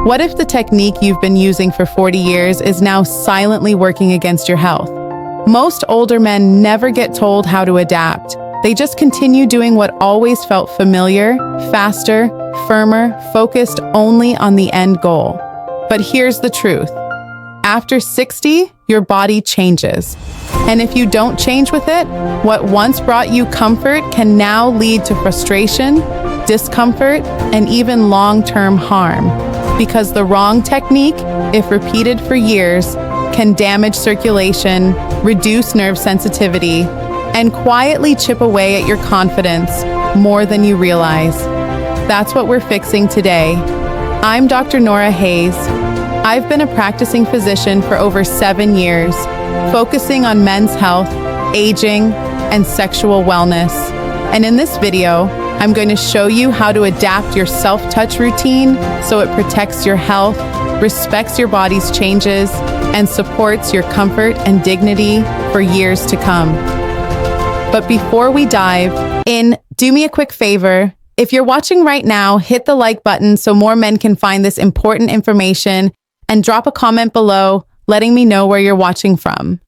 What if the technique you've been using for 40 years is now silently working against your health? Most older men never get told how to adapt. They just continue doing what always felt familiar, faster, firmer, focused only on the end goal. But here's the truth. After 60, your body changes. And if you don't change with it, what once brought you comfort can now lead to frustration, discomfort, and even long-term harm. Because the wrong technique, if repeated for years, can damage circulation, reduce nerve sensitivity, and quietly chip away at your confidence more than you realize. That's what we're fixing today. I'm Dr. Nora Hayes. I've been a practicing physician for over 7 years, focusing on men's health, aging, and sexual wellness. And in this video, I'm going to show you how to adapt your self-touch routine so it protects your health, respects your body's changes, and supports your comfort and dignity for years to come. But before we dive in, do me a quick favor. If you're watching right now, hit the like button so more men can find this important information, and drop a comment below letting me know where you're watching from.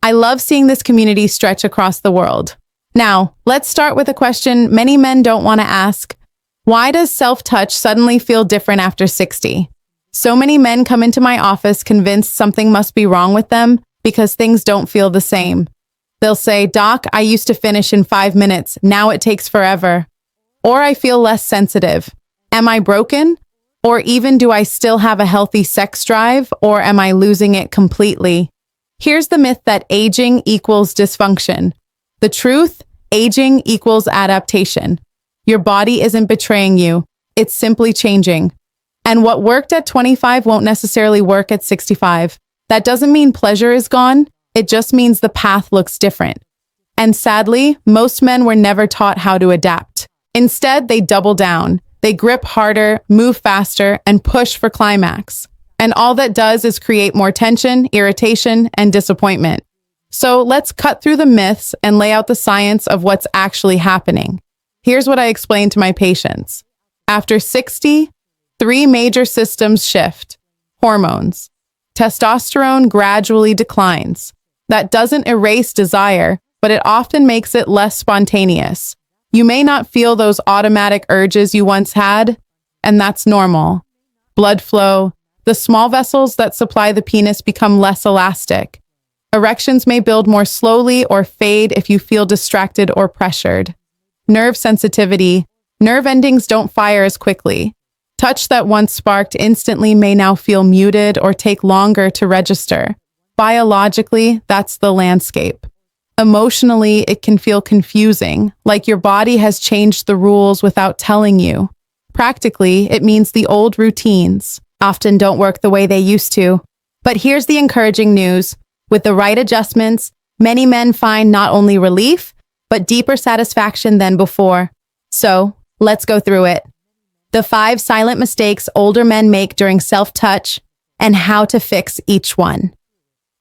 I love seeing this community stretch across the world. Now, let's start with a question many men don't want to ask. Why does self-touch suddenly feel different after 60? So many men come into my office convinced something must be wrong with them because things don't feel the same. They'll say, "Doc, I used to finish in 5 minutes. Now it takes forever." Or I feel less sensitive. Am I broken? Or even, do I still have a healthy sex drive, or am I losing it completely? Here's the myth that aging equals dysfunction. The truth, aging equals adaptation. Your body isn't betraying you. It's simply changing. And what worked at 25 won't necessarily work at 65. That doesn't mean pleasure is gone. It just means the path looks different. And sadly, most men were never taught how to adapt. Instead, they double down. They grip harder, move faster, and push for climax. And all that does is create more tension, irritation, and disappointment. So let's cut through the myths and lay out the science of what's actually happening. Here's what I explain to my patients. After 60, 3 major systems shift. Hormones. Testosterone gradually declines. That doesn't erase desire, but it often makes it less spontaneous. You may not feel those automatic urges you once had, and that's normal. Blood flow, the small vessels that supply the penis become less elastic. Erections may build more slowly or fade if you feel distracted or pressured. Nerve sensitivity, nerve endings don't fire as quickly. Touch that once sparked instantly may now feel muted or take longer to register. Biologically, that's the landscape. Emotionally, it can feel confusing, like your body has changed the rules without telling you. Practically, it means the old routines often don't work the way they used to. But here's the encouraging news. With the right adjustments, many men find not only relief, but deeper satisfaction than before. So, let's go through it. The 5 silent mistakes older men make during self-touch and how to fix each one.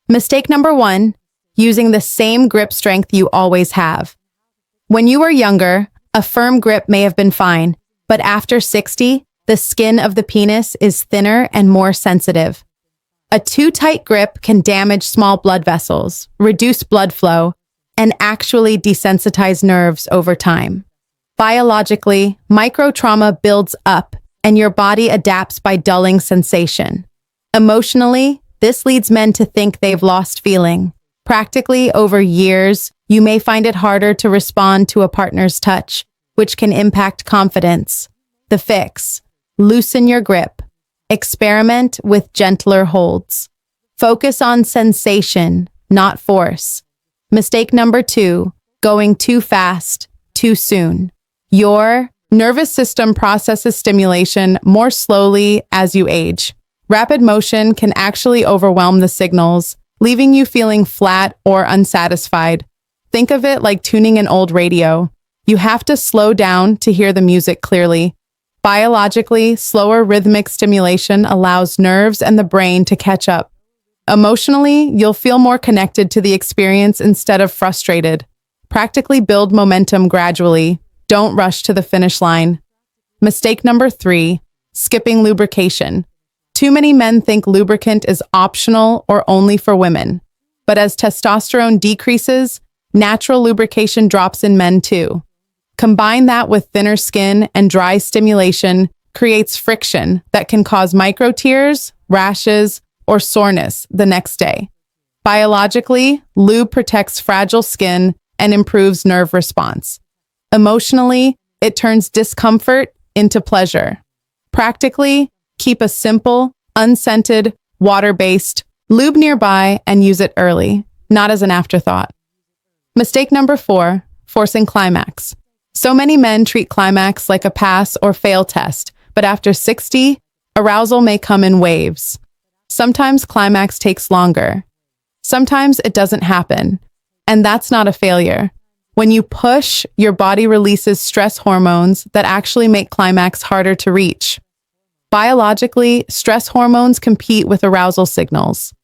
Mistake number 1. Using the same grip strength you always have. When you were younger, a firm grip may have been fine, but after 60, the skin of the penis is thinner and more sensitive. A too tight grip can damage small blood vessels, reduce blood flow, and actually desensitize nerves over time. Biologically, microtrauma builds up, and your body adapts by dulling sensation. Emotionally, this leads men to think they've lost feeling. Practically, over years, you may find it harder to respond to a partner's touch, which can impact confidence. The fix: loosen your grip. Experiment with gentler holds. Focus on sensation, not force. Mistake number 2, going too fast, too soon. Your nervous system processes stimulation more slowly as you age. Rapid motion can actually overwhelm the signals, leaving you feeling flat or unsatisfied. Think of it like tuning an old radio. You have to slow down to hear the music clearly. Biologically, slower rhythmic stimulation allows nerves and the brain to catch up. Emotionally, you'll feel more connected to the experience instead of frustrated. Practically build momentum gradually. Don't rush to the finish line. Mistake number 3, skipping lubrication. Too many men think lubricant is optional or only for women. But as testosterone decreases, natural lubrication drops in men too. Combine that with thinner skin and dry stimulation creates friction that can cause micro tears, rashes, or soreness the next day. Biologically, lube protects fragile skin and improves nerve response. Emotionally, it turns discomfort into pleasure. Practically, keep a simple, unscented, water-based lube nearby and use it early, not as an afterthought. Mistake number 4, forcing climax. So many men treat climax like a pass or fail test, but after 60, arousal may come in waves. Sometimes climax takes longer. Sometimes it doesn't happen, and that's not a failure. When you push, your body releases stress hormones that actually make climax harder to reach. Biologically, stress hormones compete with arousal signals.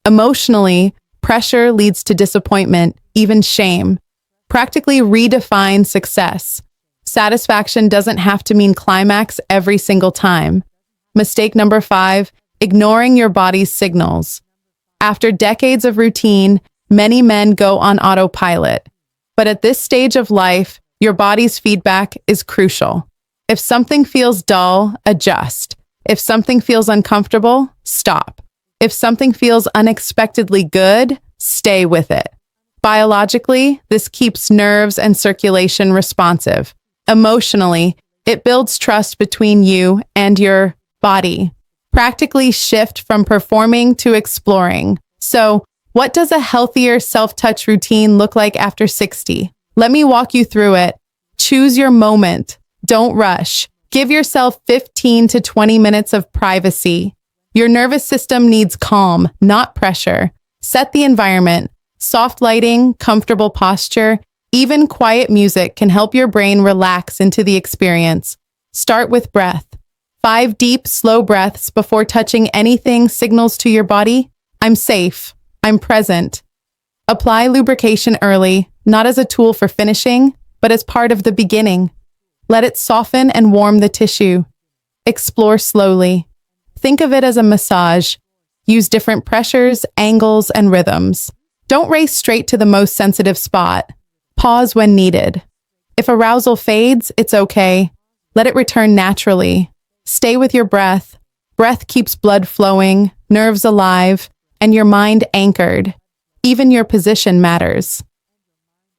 Emotionally, pressure leads to disappointment, even shame. Practically redefine success. Satisfaction doesn't have to mean climax every single time. Mistake number 5, ignoring your body's signals. After decades of routine, many men go on autopilot. But at this stage of life, your body's feedback is crucial. If something feels dull, adjust. If something feels uncomfortable, stop. If something feels unexpectedly good, stay with it. Biologically, this keeps nerves and circulation responsive. Emotionally, it builds trust between you and your body. Practically shift from performing to exploring. So, what does a healthier self-touch routine look like after 60? Let me walk you through it. Choose your moment. Don't rush. Give yourself 15 to 20 minutes of privacy. Your nervous system needs calm, not pressure. Set the environment. Soft lighting, comfortable posture, even quiet music can help your brain relax into the experience. Start with breath. 5 deep, slow breaths before touching anything signals to your body, I'm safe. I'm present. Apply lubrication early, not as a tool for finishing, but as part of the beginning. Let it soften and warm the tissue. Explore slowly. Think of it as a massage. Use different pressures, angles, and rhythms. Don't race straight to the most sensitive spot. Pause when needed. If arousal fades, it's okay. Let it return naturally. Stay with your breath. Breath keeps blood flowing, nerves alive, and your mind anchored. Even your position matters.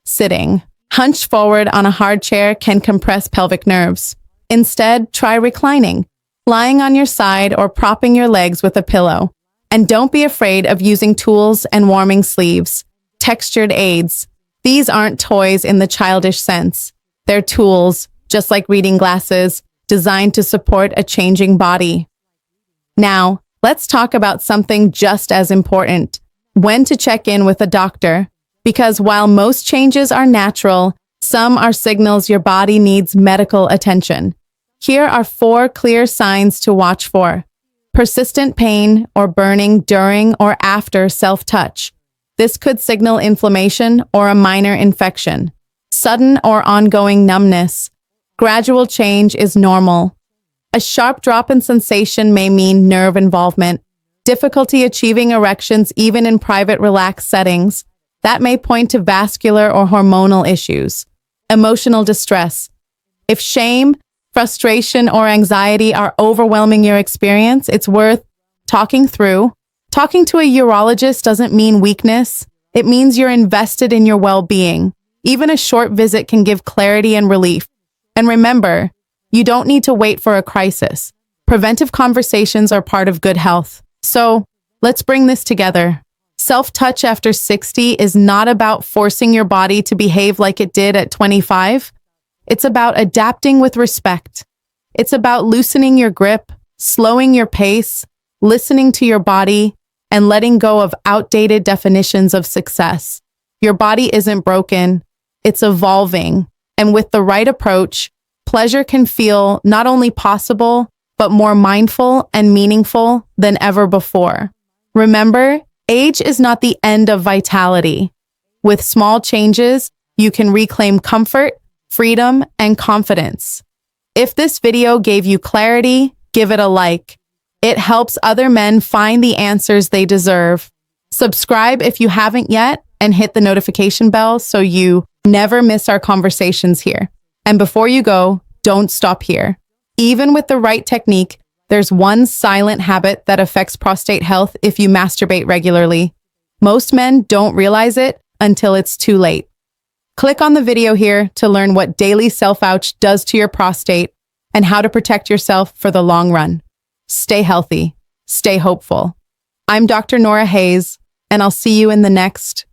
Sitting. Hunched forward on a hard chair can compress pelvic nerves. Instead, try reclining, lying on your side or propping your legs with a pillow. And don't be afraid of using tools and warming sleeves. Textured aids. These aren't toys in the childish sense. They're tools, just like reading glasses, designed to support a changing body. Now, let's talk about something just as important. When to check in with a doctor. Because while most changes are natural, some are signals your body needs medical attention. Here are 4 clear signs to watch for. Persistent pain or burning during or after self-touch. This could signal inflammation or a minor infection. Sudden or ongoing numbness. Gradual change is normal. A sharp drop in sensation may mean nerve involvement. Difficulty achieving erections even in private relaxed settings. That may point to vascular or hormonal issues. Emotional distress. If shame, frustration, or anxiety are overwhelming your experience, it's worth talking through. Talking to a urologist doesn't mean weakness. It means you're invested in your well-being. Even a short visit can give clarity and relief. And remember, you don't need to wait for a crisis. Preventive conversations are part of good health. So, let's bring this together. Self-touch after 60 is not about forcing your body to behave like it did at 25. It's about adapting with respect. It's about loosening your grip, slowing your pace, listening to your body, and letting go of outdated definitions of success. Your body isn't broken, it's evolving. And with the right approach, pleasure can feel not only possible, but more mindful and meaningful than ever before. Remember, age is not the end of vitality. With small changes, you can reclaim comfort, freedom, and confidence. If this video gave you clarity, give it a like. It helps other men find the answers they deserve. Subscribe if you haven't yet and hit the notification bell so you never miss our conversations here. And before you go, don't stop here. Even with the right technique, there's one silent habit that affects prostate health if you masturbate regularly. Most men don't realize it until it's too late. Click on the video here to learn what daily self-ouch does to your prostate and how to protect yourself for the long run. Stay healthy. Stay hopeful. I'm Dr. Nora Hayes, and I'll see you in the next